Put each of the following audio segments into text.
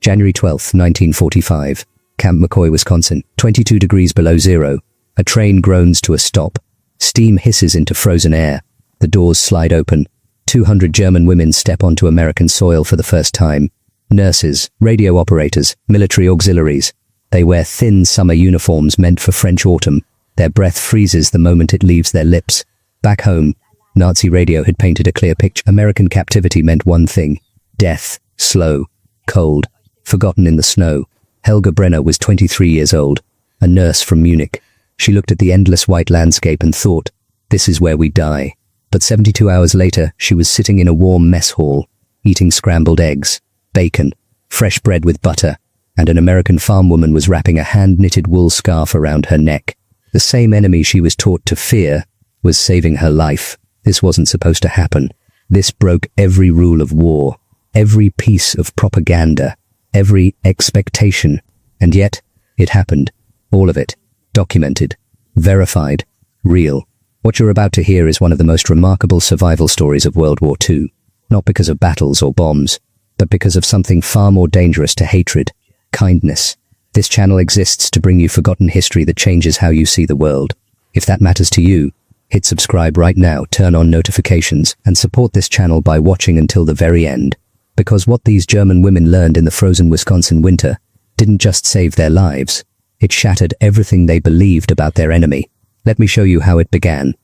January 12, 1945. Camp McCoy, Wisconsin. 22 degrees below zero. A train groans to a stop. Steam hisses into frozen air. The doors slide open. 200 German women step onto American soil for the first time. Nurses, radio operators, military auxiliaries. They wear thin summer uniforms meant for French autumn. Their breath freezes the moment it leaves their lips. Back home, Nazi radio had painted a clear picture. American captivity meant one thing: death, slow, cold, forgotten in the snow. Helga Brenner was 23 years old, a nurse from Munich. She looked at the endless white landscape and thought, this is where we die. But 72 hours later, she was sitting in a warm mess hall, eating scrambled eggs, bacon, fresh bread with butter, and an American farm woman was wrapping a hand-knitted wool scarf around her neck. The same enemy she was taught to fear was saving her life. This wasn't supposed to happen. This broke every rule of war, every piece of propaganda, every expectation. And yet, it happened. All of it. Documented. Verified. Real. What you're about to hear is one of the most remarkable survival stories of World War II. Not because of battles or bombs, but because of something far more dangerous to hatred: kindness. This channel exists to bring you forgotten history that changes how you see the world. If that matters to you, hit subscribe right now, turn on notifications, and support this channel by watching until the very end. Because what these German women learned in the frozen Wisconsin winter didn't just save their lives, it shattered everything they believed about their enemy. Let me show you how it began.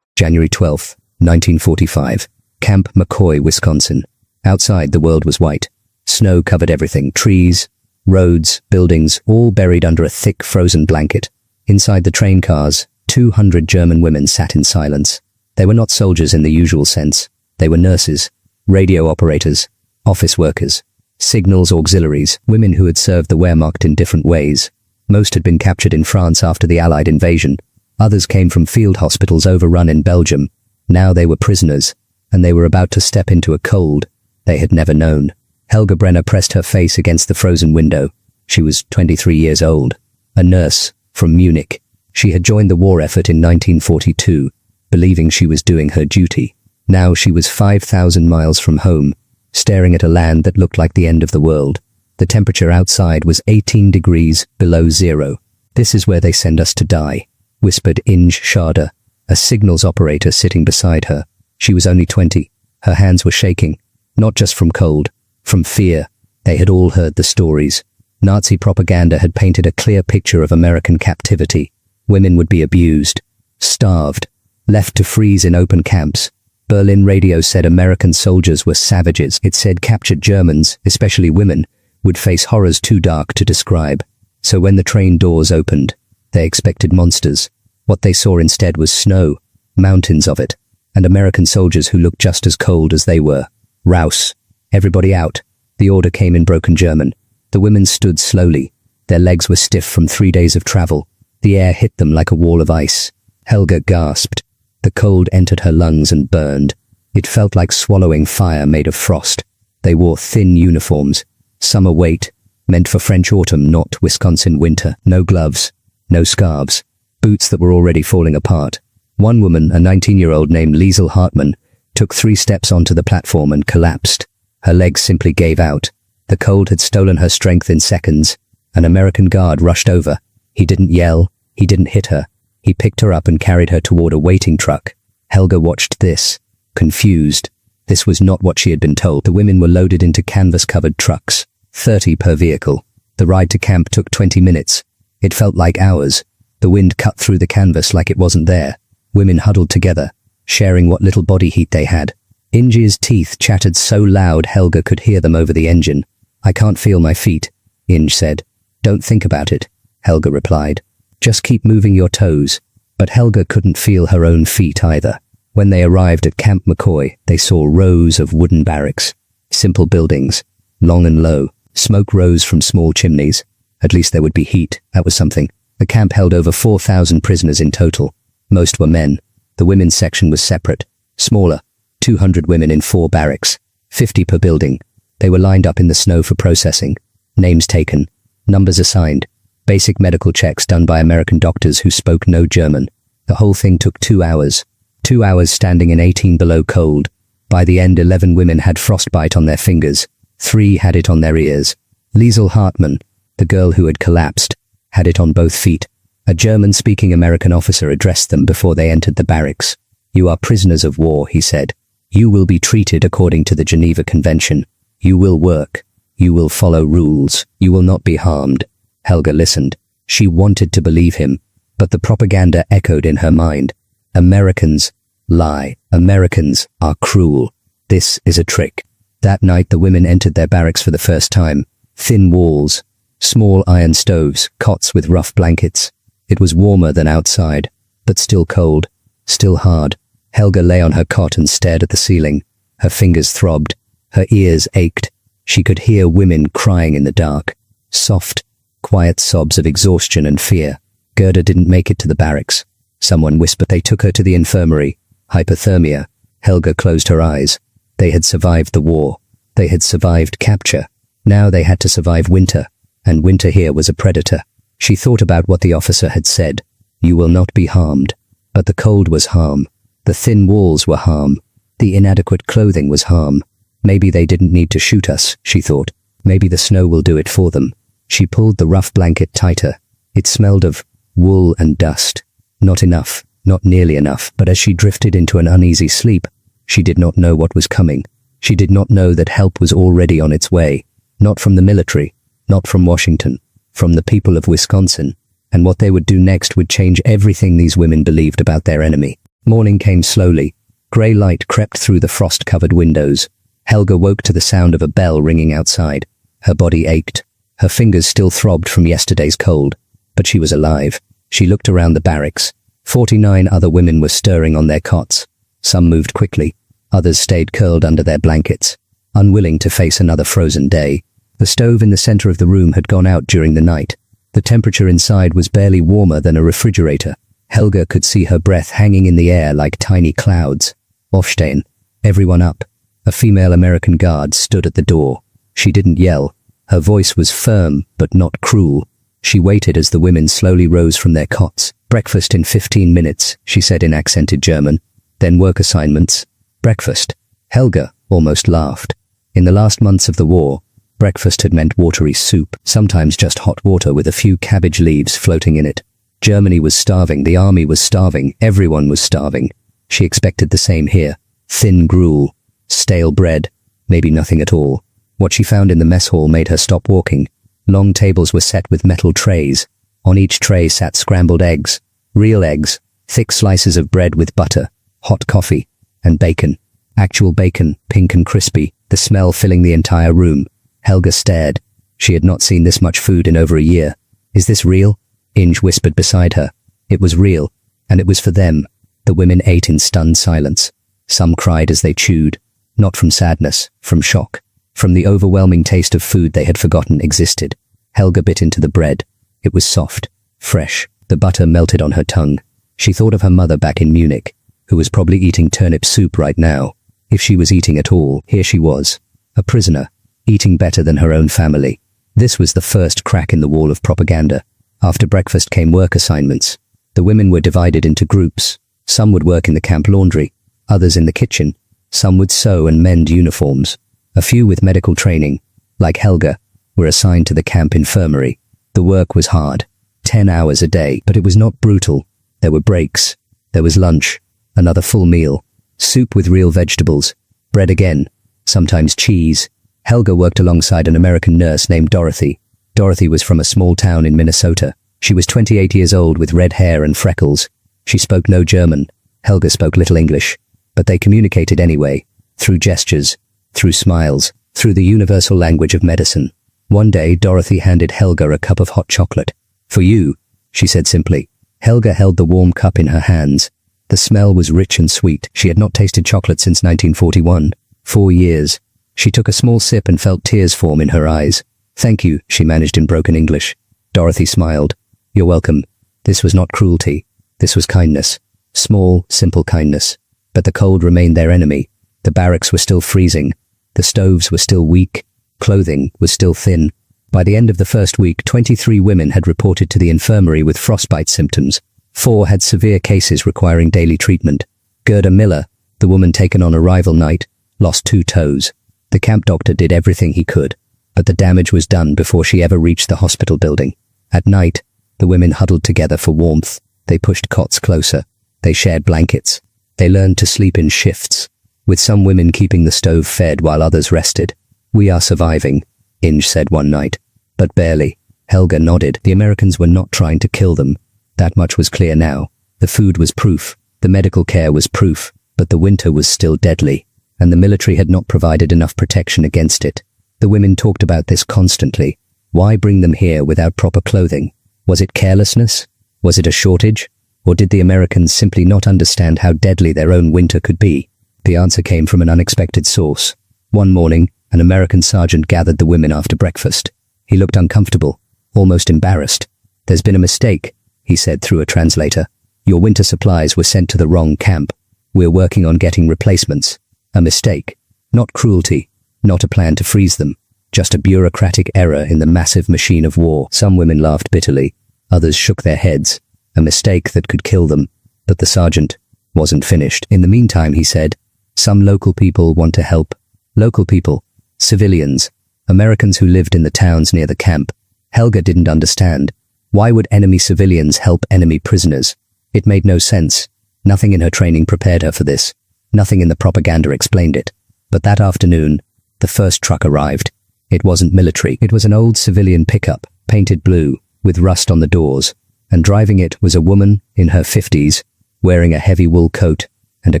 January 12, 1945. Camp McCoy, Wisconsin. Outside, the world was white. Snow covered everything: trees, roads, buildings, all buried under a thick frozen blanket. Inside the train cars, 200 German women sat in silence. They were not soldiers in the usual sense. They were nurses, radio operators, office workers, signals auxiliaries, women who had served the Wehrmacht in different ways. Most had been captured in France after the Allied invasion. Others came from field hospitals overrun in Belgium. Now they were prisoners, and they were about to step into a cold they had never known. Helga Brenner pressed her face against the frozen window. She was 23 years old, a nurse from Munich. She had joined the war effort in 1942, believing she was doing her duty. Now she was 5,000 miles from home, staring at a land that looked like the end of the world. The temperature outside was 18 degrees below zero. "This is where they send us to die," whispered Inge Schade, a signals operator sitting beside her. She was only 20. Her hands were shaking, not just from cold, from fear. They had all heard the stories. Nazi propaganda had painted a clear picture of American captivity. Women would be abused, starved, left to freeze in open camps. Berlin radio said American soldiers were savages. It said captured Germans, especially women, would face horrors too dark to describe. So when the train doors opened, they expected monsters. What they saw instead was snow, mountains of it, and American soldiers who looked just as cold as they were. "Raus! Everybody out!" The order came in broken German. The women stood slowly. Their legs were stiff from 3 days of travel. The air hit them like a wall of ice. Helga gasped. The cold entered her lungs and burned. It felt like swallowing fire made of frost. They wore thin uniforms, summer weight, meant for French autumn, not Wisconsin winter. No gloves, no scarves, boots that were already falling apart. One woman, a 19-year-old named Liesel Hartmann, took 3 steps onto the platform and collapsed. Her legs simply gave out. The cold had stolen her strength in seconds. An American guard rushed over. He didn't yell. He didn't hit her. He picked her up and carried her toward a waiting truck. Helga watched this, confused. This was not what she had been told. The women were loaded into canvas-covered trucks, 30 per vehicle. The ride to camp took 20 minutes. It felt like hours. The wind cut through the canvas like it wasn't there. Women huddled together, sharing what little body heat they had. Inge's teeth chattered so loud Helga could hear them over the engine. "I can't feel my feet," Inge said. "Don't think about it," Helga replied. "Just keep moving your toes." But Helga couldn't feel her own feet either. When they arrived at Camp McCoy, they saw rows of wooden barracks. Simple buildings, long and low. Smoke rose from small chimneys. At least there would be heat. That was something. The camp held over 4,000 prisoners in total. Most were men. The women's section was separate, smaller. 200 women in 4 barracks, 50 per building. They were lined up in the snow for processing. Names taken, numbers assigned. Basic medical checks done by American doctors who spoke no German. The whole thing took 2 hours. 2 hours standing in 18 below cold. By the end, 11 women had frostbite on their fingers. 3 had it on their ears. Liesel Hartmann, the girl who had collapsed, had it on both feet. A German-speaking American officer addressed them before they entered the barracks. "You are prisoners of war," he said. "You will be treated according to the Geneva Convention. You will work. You will follow rules. You will not be harmed." Helga listened. She wanted to believe him, but the propaganda echoed in her mind. Americans lie. Americans are cruel. This is a trick. That night the women entered their barracks for the first time. Thin walls, small iron stoves, cots with rough blankets. It was warmer than outside, but still cold, still hard. Helga lay on her cot and stared at the ceiling. Her fingers throbbed. Her ears ached. She could hear women crying in the dark. Soft, quiet sobs of exhaustion and fear. Gerda didn't make it to the barracks. Someone whispered they took her to the infirmary. Hypothermia. Helga closed her eyes. They had survived the war. They had survived capture. Now they had to survive winter, and winter here was a predator. She thought about what the officer had said. "You will not be harmed." But the cold was harm. The thin walls were harm. The inadequate clothing was harm. Maybe they didn't need to shoot us, she thought. Maybe the snow will do it for them. She pulled the rough blanket tighter. It smelled of wool and dust. Not enough, not nearly enough, but as she drifted into an uneasy sleep, she did not know what was coming. She did not know that help was already on its way. Not from the military, not from Washington, from the people of Wisconsin. And what they would do next would change everything these women believed about their enemy. Morning came slowly. Grey light crept through the frost-covered windows. Helga woke to the sound of a bell ringing outside. Her body ached. Her fingers still throbbed from yesterday's cold. But she was alive. She looked around the barracks. 49 other women were stirring on their cots. Some moved quickly. Others stayed curled under their blankets, unwilling to face another frozen day. The stove in the center of the room had gone out during the night. The temperature inside was barely warmer than a refrigerator. Helga could see her breath hanging in the air like tiny clouds. Aufstehen. Everyone up. A female American guard stood at the door. She didn't yell. Her voice was firm, but not cruel. She waited as the women slowly rose from their cots. "Breakfast in 15 minutes, she said in accented German. "Then work assignments." Breakfast. Helga almost laughed. In the last months of the war, breakfast had meant watery soup, sometimes just hot water with a few cabbage leaves floating in it. Germany was starving, the army was starving, everyone was starving. She expected the same here. Thin gruel, stale bread, maybe nothing at all. What she found in the mess hall made her stop walking. Long tables were set with metal trays. On each tray sat scrambled eggs, real eggs, thick slices of bread with butter, hot coffee, and bacon. Actual bacon, pink and crispy, the smell filling the entire room. Helga stared. She had not seen this much food in over a year. "Is this real?" Inge whispered beside her. It was real, and it was for them. The women ate in stunned silence. Some cried as they chewed, not from sadness, from shock, from the overwhelming taste of food they had forgotten existed. Helga bit into the bread. It was soft, fresh. The butter melted on her tongue. She thought of her mother back in Munich, who was probably eating turnip soup right now. If she was eating at all, here she was, a prisoner, eating better than her own family. This was the first crack in the wall of propaganda. After breakfast came work assignments. The women were divided into groups. Some would work in the camp laundry, others in the kitchen. Some would sew and mend uniforms. A few with medical training, like Helga, were assigned to the camp infirmary. The work was hard, 10 hours a day, but it was not brutal. There were breaks. There was lunch, another full meal, soup with real vegetables, bread again, sometimes cheese. Helga worked alongside an American nurse named Dorothy. Dorothy was from a small town in Minnesota. She was 28 years old with red hair and freckles. She spoke no German. Helga spoke little English. But they communicated anyway, through gestures, through smiles, through the universal language of medicine. One day, Dorothy handed Helga a cup of hot chocolate. "For you," she said simply. Helga held the warm cup in her hands. The smell was rich and sweet. She had not tasted chocolate since 1941. 4 years. She took a small sip and felt tears form in her eyes. "Thank you," she managed in broken English. Dorothy smiled. "You're welcome. This was not cruelty. This was kindness. Small, simple kindness." But the cold remained their enemy. The barracks were still freezing. The stoves were still weak. Clothing was still thin. By the end of the first week, 23 women had reported to the infirmary with frostbite symptoms. 4 had severe cases requiring daily treatment. Gerda Miller, the woman taken on arrival night, lost 2 toes. The camp doctor did everything he could, but the damage was done before she ever reached the hospital building. At night, the women huddled together for warmth. They pushed cots closer. They shared blankets. They learned to sleep in shifts, with some women keeping the stove fed while others rested. "We are surviving," Inge said one night. "But barely." Helga nodded. The Americans were not trying to kill them. That much was clear now. The food was proof. The medical care was proof. But the winter was still deadly, and the military had not provided enough protection against it. The women talked about this constantly. Why bring them here without proper clothing? Was it carelessness? Was it a shortage? Or did the Americans simply not understand how deadly their own winter could be? The answer came from an unexpected source. One morning, an American sergeant gathered the women after breakfast. He looked uncomfortable, almost embarrassed. "There's been a mistake," he said through a translator. "Your winter supplies were sent to the wrong camp. We're working on getting replacements." A mistake. Not cruelty. Not a plan to freeze them. Just a bureaucratic error in the massive machine of war. Some women laughed bitterly. Others shook their heads. A mistake that could kill them. But the sergeant wasn't finished. "In the meantime," he said, "some local people want to help." Local people. Civilians. Americans who lived in the towns near the camp. Helga didn't understand. Why would enemy civilians help enemy prisoners? It made no sense. Nothing in her training prepared her for this. Nothing in the propaganda explained it. But that afternoon, the first truck arrived. It wasn't military. It was an old civilian pickup, painted blue, with rust on the doors, and driving it was a woman in her 50s, wearing a heavy wool coat and a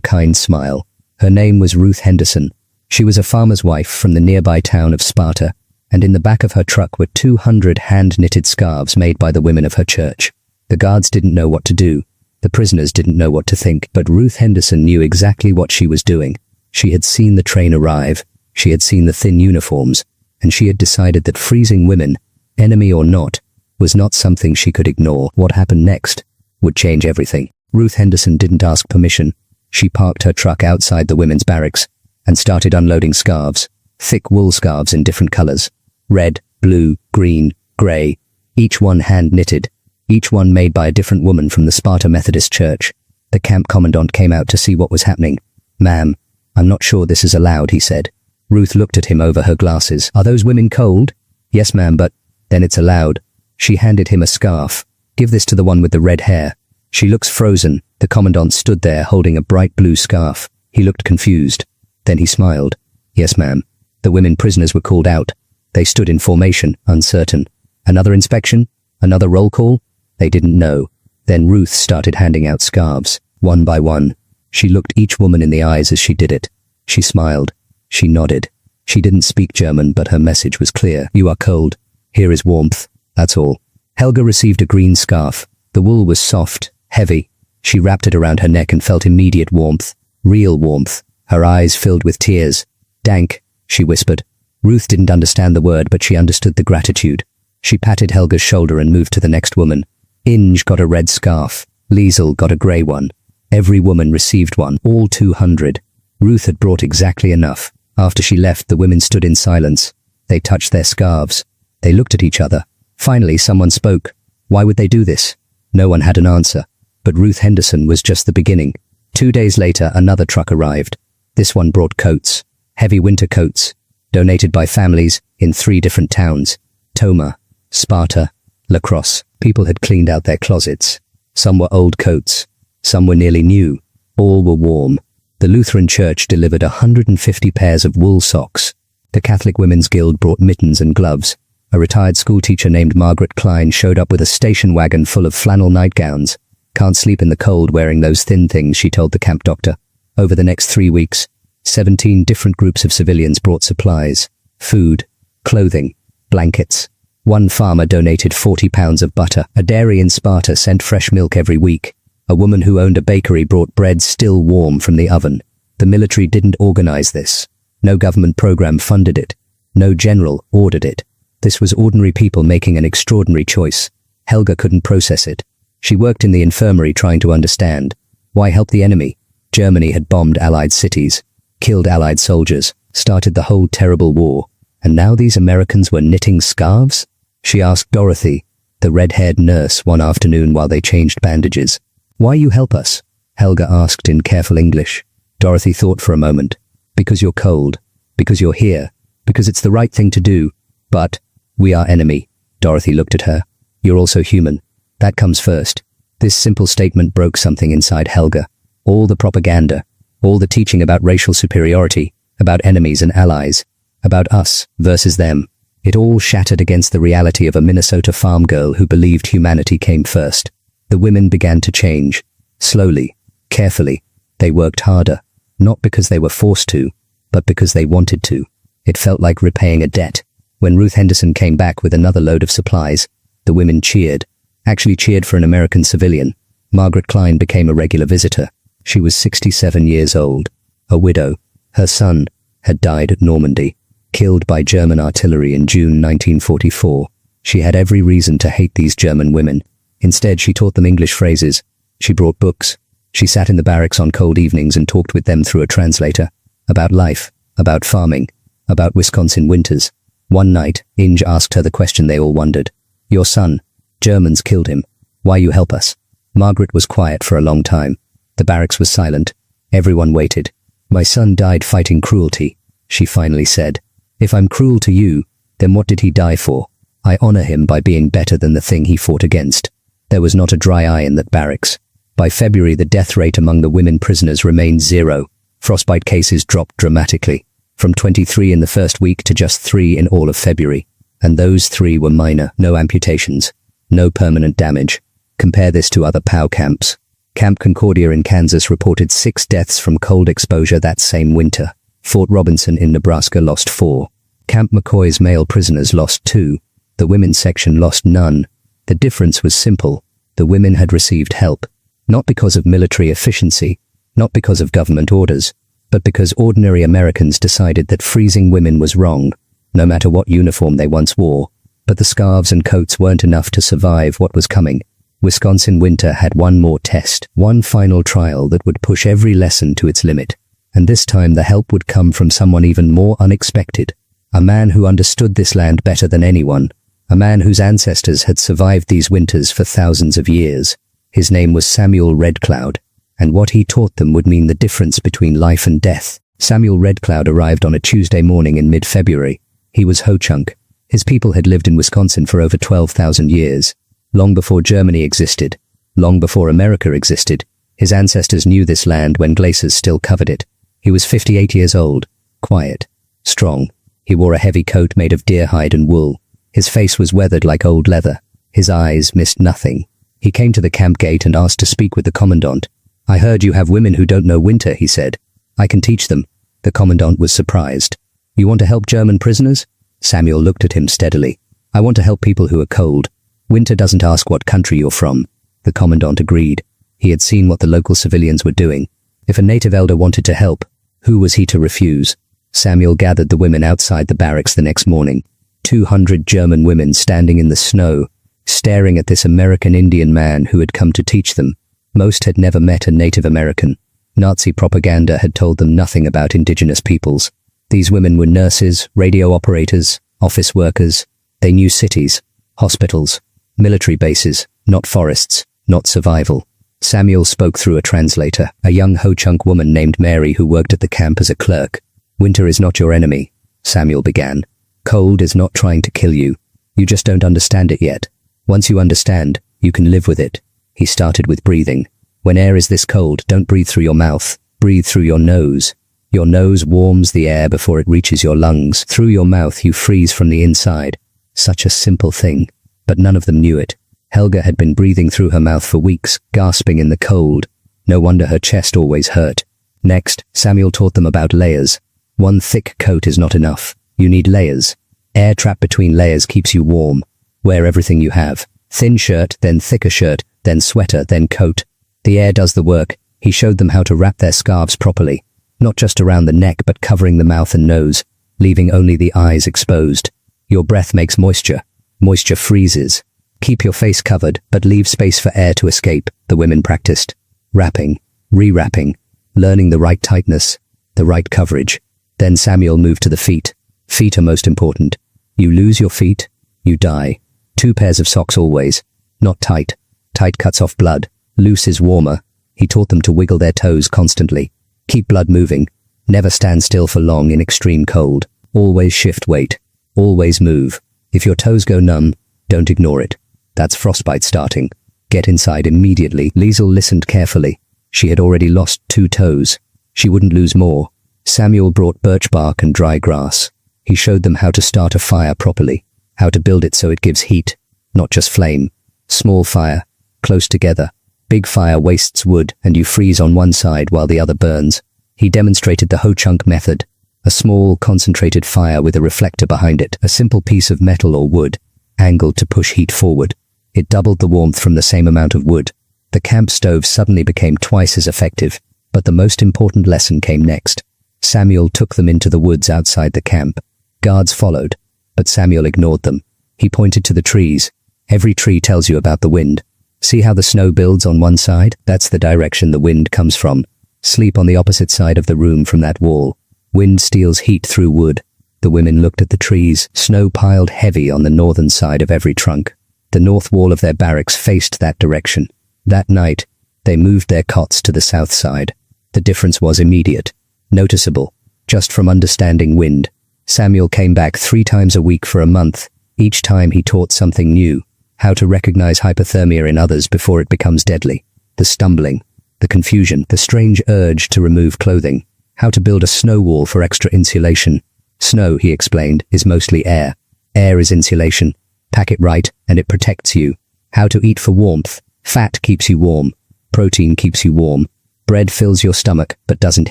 kind smile. Her name was Ruth Henderson. She was a farmer's wife from the nearby town of Sparta, and in the back of her truck were 200 hand-knitted scarves made by the women of her church. The guards didn't know what to do. The prisoners didn't know what to think, but Ruth Henderson knew exactly what she was doing. She had seen the train arrive, she had seen the thin uniforms, and she had decided that freezing women, enemy or not, was not something she could ignore. What happened next would change everything. Ruth Henderson didn't ask permission. She parked her truck outside the women's barracks and started unloading scarves, thick wool scarves in different colors, red, blue, green, gray, each one hand-knitted. Each one made by a different woman from the Sparta Methodist Church. The camp commandant came out to see what was happening. "Ma'am, I'm not sure this is allowed," he said. Ruth looked at him over her glasses. "Are those women cold?" "Yes, ma'am, but..." "Then it's allowed." She handed him a scarf. "Give this to the one with the red hair." "She looks frozen." The commandant stood there holding a bright blue scarf. He looked confused. Then he smiled. "Yes, ma'am." The women prisoners were called out. They stood in formation, uncertain. Another inspection? Another roll call? They didn't know. Then Ruth started handing out scarves, one by one. She looked each woman in the eyes as she did it. She smiled. She nodded. She didn't speak German, but her message was clear. "You are cold. Here is warmth. That's all." Helga received a green scarf. The wool was soft, heavy. She wrapped it around her neck and felt immediate warmth. Real warmth. Her eyes filled with tears. "Dank," she whispered. Ruth didn't understand the word, but she understood the gratitude. She patted Helga's shoulder and moved to the next woman. Inge got a red scarf. Liesel got a grey one. Every woman received one, all 200. Ruth had brought exactly enough. After she left, the women stood in silence. They touched their scarves. They looked at each other. Finally, someone spoke. Why would they do this? No one had an answer. But Ruth Henderson was just the beginning. 2 days later, another truck arrived. This one brought coats. Heavy winter coats. Donated by families in 3 different towns. Toma, Sparta, La Crosse. People had cleaned out their closets. Some were old coats. Some were nearly new. All were warm. The Lutheran Church delivered 150 pairs of wool socks. The Catholic Women's Guild brought mittens and gloves. A retired schoolteacher named Margaret Klein showed up with a station wagon full of flannel nightgowns. "Can't sleep in the cold wearing those thin things," she told the camp doctor. Over the next 3 weeks, 17 different groups of civilians brought supplies, food, clothing, blankets. One farmer donated 40 pounds of butter. A dairy in Sparta sent fresh milk every week. A woman who owned a bakery brought bread still warm from the oven. The military didn't organize this. No government program funded it. No general ordered it. This was ordinary people making an extraordinary choice. Helga couldn't process it. She worked in the infirmary trying to understand. Why help the enemy? Germany had bombed Allied cities, killed Allied soldiers, started the whole terrible war. And now these Americans were knitting scarves? She asked Dorothy, the red-haired nurse, one afternoon while they changed bandages. "Why you help us?" Helga asked in careful English. Dorothy thought for a moment. "Because you're cold. Because you're here. Because it's the right thing to do. But, we are enemy. Dorothy looked at her. You're also human. That comes first. This simple statement broke something inside Helga. All the propaganda, all the teaching about racial superiority, about enemies and allies, about us versus them. It all shattered against the reality of a Minnesota farm girl who believed humanity came first. The women began to change. Slowly, carefully. They worked harder, not because they were forced to, but because they wanted to. It felt like repaying a debt. When Ruth Henderson came back with another load of supplies, the women cheered. Actually cheered for an American civilian. Margaret Klein became a regular visitor. She was 67 years old, a widow. Her son had died at Normandy, killed by German artillery in June 1944. She had every reason to hate these German women. Instead, she taught them English phrases. She brought books. She sat in the barracks on cold evenings and talked with them through a translator. About life, about farming, about Wisconsin winters. One night, Inge asked her the question they all wondered. Your son. Germans killed him. Why you help us? Margaret was quiet for a long time. The barracks was silent. Everyone waited. My son died fighting cruelty, she finally said. If I'm cruel to you, then what did he die for? I honor him by being better than the thing he fought against. There was not a dry eye in that barracks. By February, the death rate among the women prisoners remained 0. Frostbite cases dropped dramatically, from 23 in the first week to just 3 in all of February. And those 3 were minor, no amputations. No permanent damage. Compare this to other POW camps. Camp Concordia in Kansas reported 6 deaths from cold exposure that same winter. Fort Robinson in Nebraska lost 4. Camp McCoy's male prisoners lost 2. The women's section lost none. The difference was simple. The women had received help. Not because of military efficiency, not because of government orders, but because ordinary Americans decided that freezing women was wrong, no matter what uniform they once wore. But the scarves and coats weren't enough to survive what was coming. Wisconsin winter had one more test, one final trial that would push every lesson to its limit. And this time the help would come from someone even more unexpected. A man who understood this land better than anyone. A man whose ancestors had survived these winters for thousands of years. His name was Samuel Red Cloud, and what he taught them would mean the difference between life and death. Samuel Red Cloud arrived on a Tuesday morning in mid-February. He was Ho-Chunk. His people had lived in Wisconsin for over 12,000 years. Long before Germany existed, long before America existed, his ancestors knew this land when glaciers still covered it. He was 58 years old, quiet, strong. He wore a heavy coat made of deer hide and wool. His face was weathered like old leather. His eyes missed nothing. He came to the camp gate and asked to speak with the commandant. I heard you have women who don't know winter, he said. I can teach them. The commandant was surprised. You want to help German prisoners? Samuel looked at him steadily. I want to help people who are cold. Winter doesn't ask what country you're from. The commandant agreed. He had seen what the local civilians were doing. If a native elder wanted to help, who was he to refuse? Samuel gathered the women outside the barracks the next morning. 200 German women standing in the snow, staring at this American Indian man who had come to teach them. Most had never met a Native American. Nazi propaganda had told them nothing about indigenous peoples. These women were nurses, radio operators, office workers. They knew cities, hospitals, military bases, not forests, not survival. Samuel spoke through a translator, a young Ho-Chunk woman named Mary who worked at the camp as a clerk. Winter is not your enemy, Samuel began. Cold is not trying to kill you. You just don't understand it yet. Once you understand, you can live with it. He started with breathing. When air is this cold, don't breathe through your mouth. Breathe through your nose. Your nose warms the air before it reaches your lungs. Through your mouth you freeze from the inside. Such a simple thing. But none of them knew it. Helga had been breathing through her mouth for weeks, gasping in the cold. No wonder her chest always hurt. Next, Samuel taught them about layers. One thick coat is not enough. You need layers. Air trapped between layers keeps you warm. Wear everything you have. Thin shirt, then thicker shirt, then sweater, then coat. The air does the work. He showed them how to wrap their scarves properly. Not just around the neck, but covering the mouth and nose, leaving only the eyes exposed. Your breath makes moisture. Moisture freezes. Keep your face covered, but leave space for air to escape, the women practiced. Wrapping, re-wrapping, learning the right tightness, the right coverage. Then Samuel moved to the feet. Feet are most important. You lose your feet, you die. 2 pairs of socks always. Not tight. Tight cuts off blood. Loose is warmer. He taught them to wiggle their toes constantly. Keep blood moving. Never stand still for long in extreme cold. Always shift weight. Always move. If your toes go numb, don't ignore it. That's frostbite starting. Get inside immediately. Liesel listened carefully. She had already lost 2 toes. She wouldn't lose more. Samuel brought birch bark and dry grass. He showed them how to start a fire properly, how to build it so it gives heat, not just flame. Small fire, close together. Big fire wastes wood and you freeze on one side while the other burns. He demonstrated the Ho-Chunk method, a small, concentrated fire with a reflector behind it, a simple piece of metal or wood, angled to push heat forward. It doubled the warmth from the same amount of wood. The camp stove suddenly became twice as effective, but the most important lesson came next. Samuel took them into the woods outside the camp. Guards followed, but Samuel ignored them. He pointed to the trees. Every tree tells you about the wind. See how the snow builds on one side? That's the direction the wind comes from. Sleep on the opposite side of the room from that wall. Wind steals heat through wood. The women looked at the trees. Snow piled heavy on the northern side of every trunk. The north wall of their barracks faced that direction. That night, they moved their cots to the south side. The difference was immediate, noticeable, just from understanding wind. Samuel came back 3 times a week for a month. Each time he taught something new, how to recognize hypothermia in others before it becomes deadly, the stumbling, the confusion, the strange urge to remove clothing, how to build a snow wall for extra insulation. Snow, he explained, is mostly air. Air is insulation. Pack it right, and it protects you. How to eat for warmth. Fat keeps you warm. Protein keeps you warm. Bread fills your stomach, but doesn't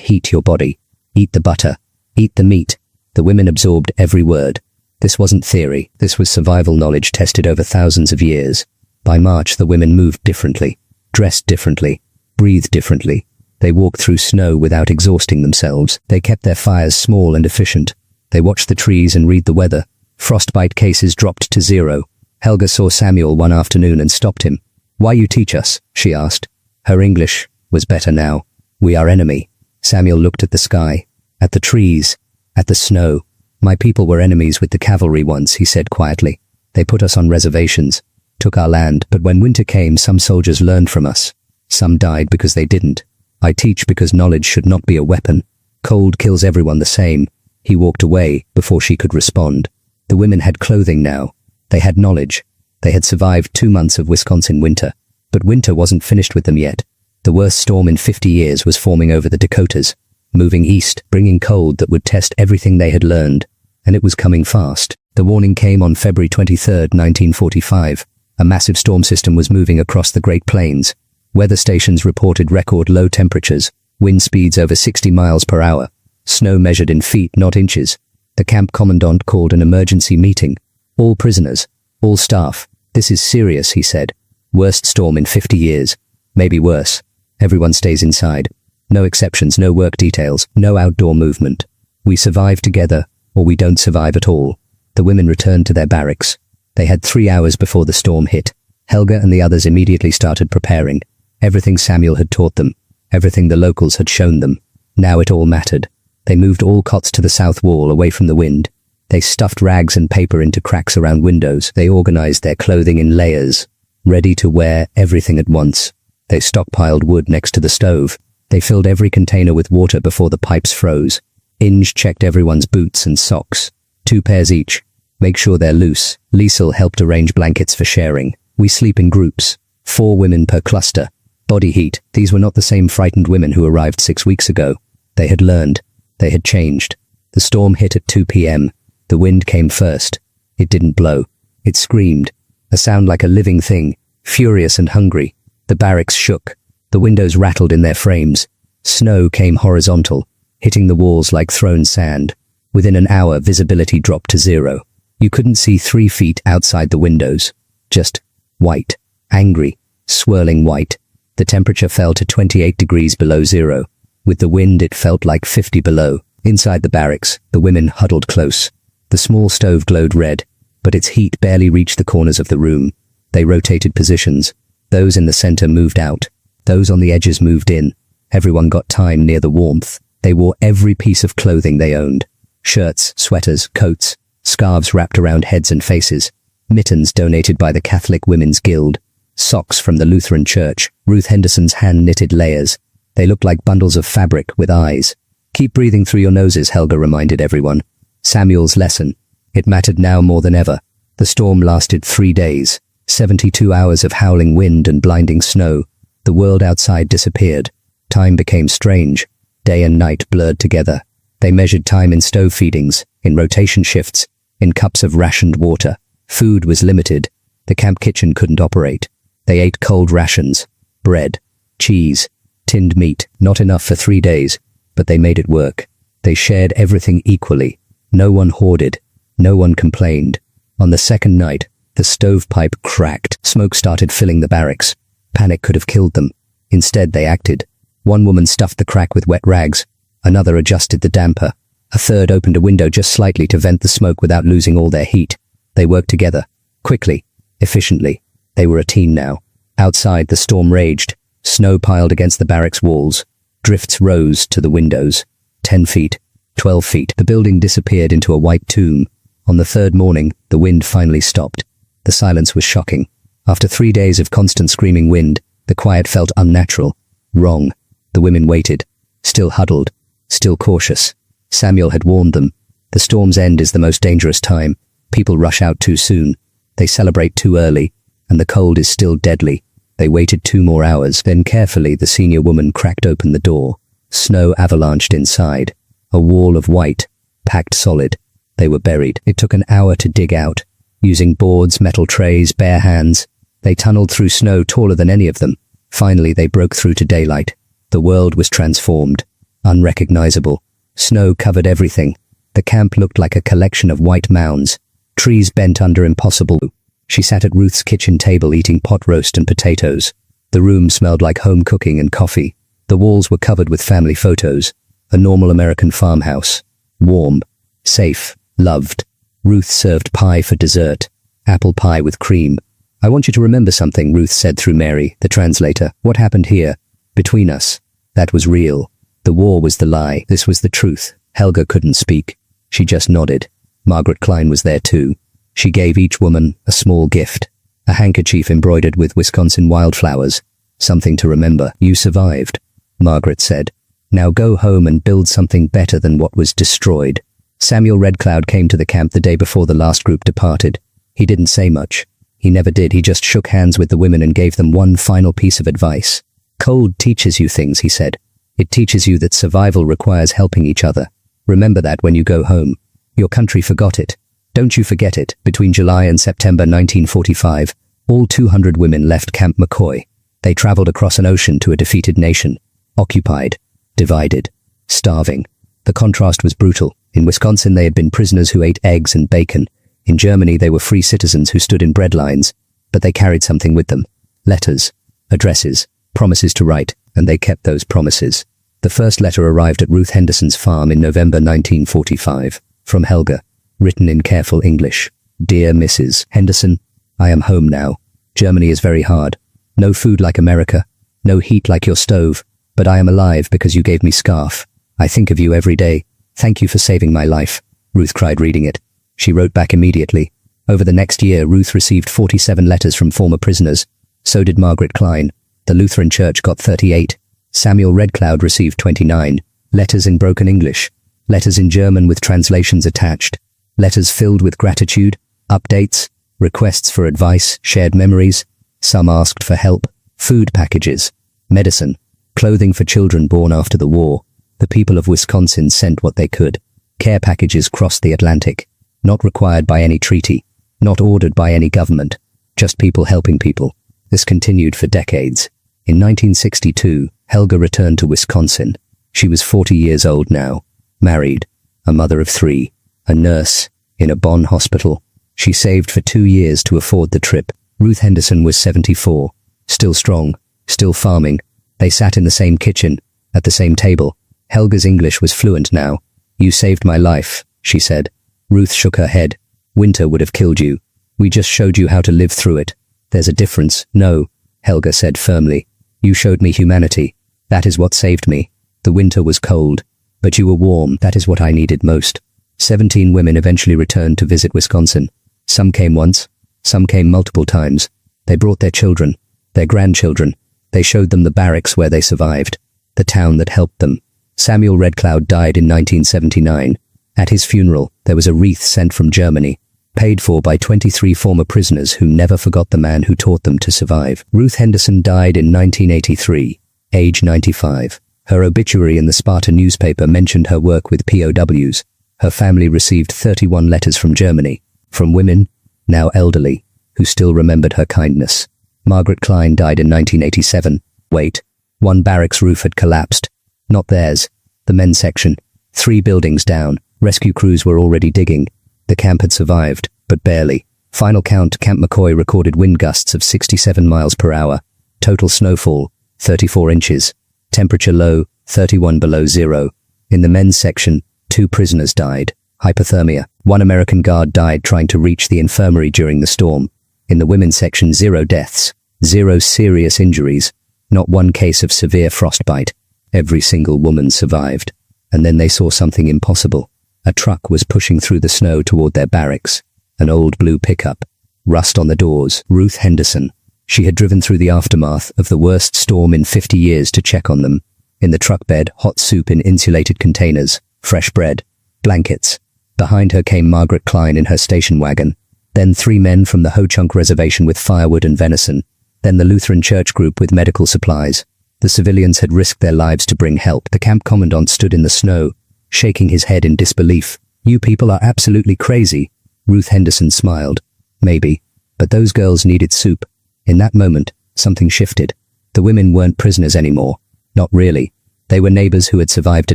heat your body. Eat the butter. Eat the meat. The women absorbed every word. This wasn't theory. This was survival knowledge tested over thousands of years. By March, the women moved differently, dressed differently, breathed differently. They walked through snow without exhausting themselves. They kept their fires small and efficient. They watched the trees and read the weather. Frostbite cases dropped to 0. Helga saw Samuel one afternoon and stopped him. "Why you teach us?" she asked. Her English was better now. "We are enemy." Samuel looked at the sky, at the trees, at the snow. "My people were enemies with the cavalry once," he said quietly. "They put us on reservations, took our land, but when winter came, some soldiers learned from us. Some died because they didn't. I teach because knowledge should not be a weapon. Cold kills everyone the same." He walked away before she could respond. The women had clothing now. They had knowledge. They had survived 2 months of Wisconsin winter. But winter wasn't finished with them yet. The worst storm in 50 years was forming over the Dakotas, moving east, bringing cold that would test everything they had learned. And it was coming fast. The warning came on February 23, 1945. A massive storm system was moving across the Great Plains. Weather stations reported record low temperatures, wind speeds over 60 miles per hour, snow measured in feet, not inches. The camp commandant called an emergency meeting. "All prisoners, all staff. This is serious," he said. "Worst storm in 50 years. Maybe worse. Everyone stays inside. No exceptions, no work details, no outdoor movement. We survive together, or we don't survive at all." The women returned to their barracks. They had 3 hours before the storm hit. Helga and the others immediately started preparing. Everything Samuel had taught them, everything the locals had shown them. Now it all mattered. They moved all cots to the south wall, away from the wind. They stuffed rags and paper into cracks around windows. They organized their clothing in layers, ready to wear everything at once. They stockpiled wood next to the stove. They filled every container with water before the pipes froze. Inge checked everyone's boots and socks. 2 pairs each. Make sure they're loose. Liesel helped arrange blankets for sharing. We sleep in groups. 4 women per cluster. Body heat. These were not the same frightened women who arrived 6 weeks ago. They had learned. They had changed. The storm hit at 2 p.m. The wind came first. It didn't blow. It screamed. A sound like a living thing, furious and hungry. The barracks shook. The windows rattled in their frames. Snow came horizontal, hitting the walls like thrown sand. Within an hour, visibility dropped to 0. You couldn't see 3 feet outside the windows. Just white, angry, swirling white. The temperature fell to 28 degrees below 0. With the wind, it felt like 50 below. Inside the barracks, the women huddled close. The small stove glowed red, but its heat barely reached the corners of the room. They rotated positions. Those in the center moved out. Those on the edges moved in. Everyone got time near the warmth. They wore every piece of clothing they owned. Shirts, sweaters, coats, scarves wrapped around heads and faces, mittens donated by the Catholic Women's Guild, socks from the Lutheran Church, Ruth Henderson's hand-knitted layers. They looked like bundles of fabric with eyes. Keep breathing through your noses, Helga reminded everyone. Samuel's lesson. It mattered now more than ever. The storm lasted 3 days, 72 hours of howling wind and blinding snow. The world outside disappeared. Time became strange. Day and night blurred together. They measured time in stove feedings, in rotation shifts, in cups of rationed water. Food was limited. The camp kitchen couldn't operate. They ate cold rations, bread, cheese, tinned meat, not enough for 3 days, but they made it work. They shared everything equally. No one hoarded. No one complained. On the second night, the stovepipe cracked. Smoke started filling the barracks. Panic could have killed them. Instead, they acted. One woman stuffed the crack with wet rags. Another adjusted the damper. A third opened a window just slightly to vent the smoke without losing all their heat. They worked together, quickly, efficiently. They were a team now. Outside, the storm raged. Snow piled against the barracks walls. Drifts rose to the windows. 10 feet, 12 feet. The building disappeared into a white tomb. On the third morning, the wind finally stopped. The silence was shocking. After 3 days of constant screaming wind, the quiet felt unnatural. Wrong. The women waited. Still huddled. Still cautious. Samuel had warned them. The storm's end is the most dangerous time. People rush out too soon. They celebrate too early. And the cold is still deadly. They waited 2 more hours. Then carefully the senior woman cracked open the door. Snow avalanched inside. A wall of white, packed solid. They were buried. It took an hour to dig out. Using boards, metal trays, bare hands. They tunneled through snow taller than any of them. Finally they broke through to daylight. The world was transformed. Unrecognizable. Snow covered everything. The camp looked like a collection of white mounds. Trees bent under impossible. She sat at Ruth's kitchen table eating pot roast and potatoes. The room smelled like home cooking and coffee. The walls were covered with family photos. A normal American farmhouse. Warm. Safe. Loved. Ruth served pie for dessert. Apple pie with cream. I want you to remember something, Ruth said through Mary, the translator. What happened here? Between us. That was real. The war was the lie. This was the truth. Helga couldn't speak. She just nodded. Margaret Klein was there too. She gave each woman a small gift. A handkerchief embroidered with Wisconsin wildflowers. Something to remember. You survived, Margaret said. Now go home and build something better than what was destroyed. Samuel Red Cloud came to the camp the day before the last group departed. He didn't say much. He never did. He just shook hands with the women and gave them one final piece of advice. Cold teaches you things, he said. It teaches you that survival requires helping each other. Remember that when you go home. Your country forgot it. Don't you forget it. Between July and September 1945, all 200 women left Camp McCoy. They traveled across an ocean to a defeated nation. Occupied. Divided. Starving. The contrast was brutal. In Wisconsin, they had been prisoners who ate eggs and bacon. In Germany, they were free citizens who stood in bread lines. But they carried something with them. Letters. Addresses. Promises to write. And they kept those promises. The first letter arrived at Ruth Henderson's farm in November 1945. From Helga. Written in careful English. Dear Mrs. Henderson, I am home now. Germany is very hard. No food like America. No heat like your stove. But I am alive because you gave me scarf. I think of you every day. Thank you for saving my life. Ruth cried reading it. She wrote back immediately. Over the next year, Ruth received 47 letters from former prisoners. So did Margaret Klein. The Lutheran Church got 38. Samuel Red Cloud received 29. Letters in broken English. Letters in German with translations attached. Letters filled with gratitude, updates, requests for advice, shared memories. Some asked for help, food packages, medicine, clothing for children born after the war. The people of Wisconsin sent what they could. Care packages crossed the Atlantic. Not required by any treaty. Not ordered by any government. Just people helping people. This continued for decades. In 1962, Helga returned to Wisconsin. She was 40 years old now. Married. A mother of 3. A nurse. In a Bonn hospital. She saved for 2 years to afford the trip. Ruth Henderson was 74. Still strong. Still farming. They sat in the same kitchen. At the same table. Helga's English was fluent now. You saved my life, she said. Ruth shook her head. Winter would have killed you. We just showed you how to live through it. There's a difference. No, Helga said firmly. You showed me humanity. That is what saved me. The winter was cold. But you were warm. That is what I needed most. 17 women eventually returned to visit Wisconsin. Some came once. Some came multiple times. They brought their children. Their grandchildren. They showed them the barracks where they survived. The town that helped them. Samuel Red Cloud died in 1979. At his funeral, there was a wreath sent from Germany, paid for by 23 former prisoners who never forgot the man who taught them to survive. Ruth Henderson died in 1983, age 95. Her obituary in the Sparta newspaper mentioned her work with POWs. Her family received 31 letters from Germany, from women, now elderly, who still remembered her kindness. Margaret Klein died in 1987. Wait, one barracks roof had collapsed. Not theirs. The men's section. 3 buildings down. Rescue crews were already digging. The camp had survived, but barely. Final count, Camp McCoy recorded wind gusts of 67 miles per hour. Total snowfall, 34 inches. Temperature low, 31 below zero. In the men's section, 2 prisoners died. Hypothermia. 1 American guard died trying to reach the infirmary during the storm. In the women's section, 0 deaths. 0 serious injuries. Not 1 case of severe frostbite. Every single woman survived. And then they saw something impossible. A truck was pushing through the snow toward their barracks. An old blue pickup. Rust on the doors. Ruth Henderson. She had driven through the aftermath of the worst storm in 50 years to check on them. In the truck bed, hot soup in insulated containers, fresh bread, blankets. Behind her came Margaret Klein in her station wagon. Then 3 men from the Ho-Chunk reservation with firewood and venison. Then the Lutheran church group with medical supplies. The civilians had risked their lives to bring help. The camp commandant stood in the snow, shaking his head in disbelief. "You people are absolutely crazy." Ruth Henderson smiled. "Maybe, but those girls needed soup." In that moment, something shifted. The women weren't prisoners anymore. Not really. They were neighbors who had survived a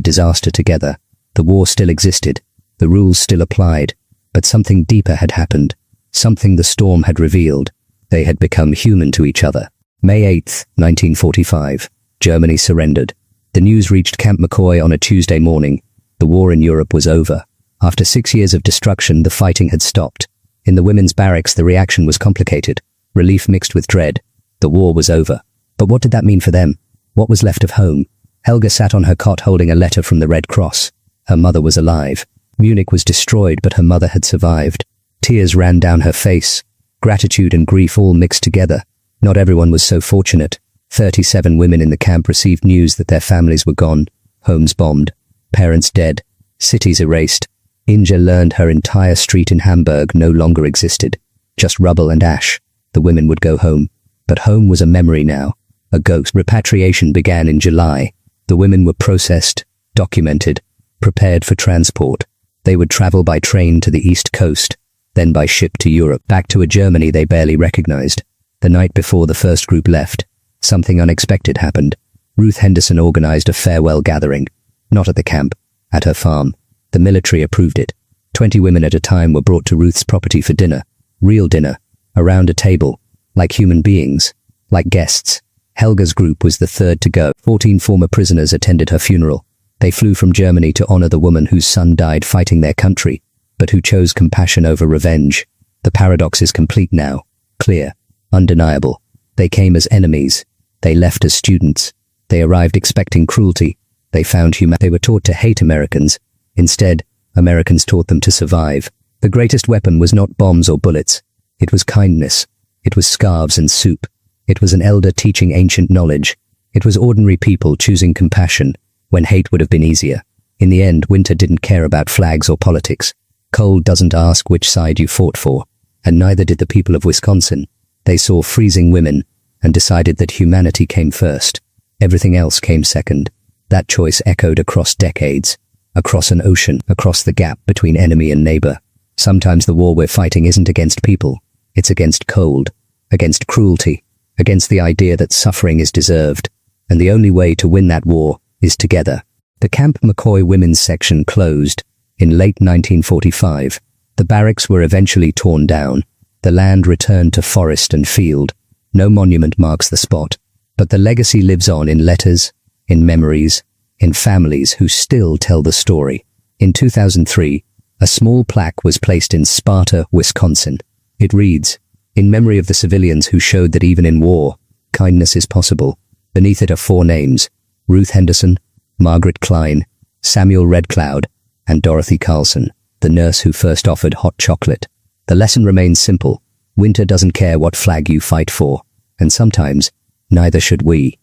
disaster together. The war still existed. The rules still applied. But something deeper had happened. Something the storm had revealed. They had become human to each other. May 8, 1945. Germany surrendered. The news reached Camp McCoy on a Tuesday morning. The war in Europe was over. After 6 years of destruction, the fighting had stopped. In the women's barracks, the reaction was complicated. Relief mixed with dread. The war was over. But what did that mean for them? What was left of home? Helga sat on her cot holding a letter from the Red Cross. Her mother was alive. Munich was destroyed, but her mother had survived. Tears ran down her face. Gratitude and grief all mixed together. Not everyone was so fortunate. 37 women in the camp received news that their families were gone, homes bombed, parents dead, cities erased. Inge learned her entire street in Hamburg no longer existed. Just rubble and ash. The women would go home. But home was a memory now. A ghost. Repatriation began in July. The women were processed, documented, prepared for transport. They would travel by train to the East Coast, then by ship to Europe, back to a Germany they barely recognized. The night before the first group left, something unexpected happened. Ruth Henderson organized a farewell gathering. Not at the camp, at her farm. The military approved it. 20 women at a time were brought to Ruth's property for dinner. Real dinner. Around a table. Like human beings. Like guests. Helga's group was the third to go. 14 former prisoners attended her funeral. They flew from Germany to honor the woman whose son died fighting their country, but who chose compassion over revenge. The paradox is complete now. Clear. Undeniable. They came as enemies. They left as students. They arrived expecting cruelty. They found humanity. They were taught to hate Americans. Instead, Americans taught them to survive. The greatest weapon was not bombs or bullets. It was kindness. It was scarves and soup. It was an elder teaching ancient knowledge. It was ordinary people choosing compassion when hate would have been easier. In the end, winter didn't care about flags or politics. Cold doesn't ask which side you fought for, and neither did the people of Wisconsin. They saw freezing women and decided that humanity came first. Everything else came second. That choice echoed across decades, across an ocean, across the gap between enemy and neighbor. Sometimes the war we're fighting isn't against people. It's against cold, against cruelty, against the idea that suffering is deserved. And the only way to win that war is together. The Camp McCoy women's section closed in late 1945. The barracks were eventually torn down. The land returned to forest and field. No monument marks the spot, but the legacy lives on in letters, in memories, in families who still tell the story. In 2003, a small plaque was placed in Sparta, Wisconsin. It reads, "In memory of the civilians who showed that even in war, kindness is possible." Beneath it are 4 names: Ruth Henderson, Margaret Klein, Samuel Red Cloud, and Dorothy Carlson, the nurse who first offered hot chocolate. The lesson remains simple. Winter doesn't care what flag you fight for, and sometimes, neither should we.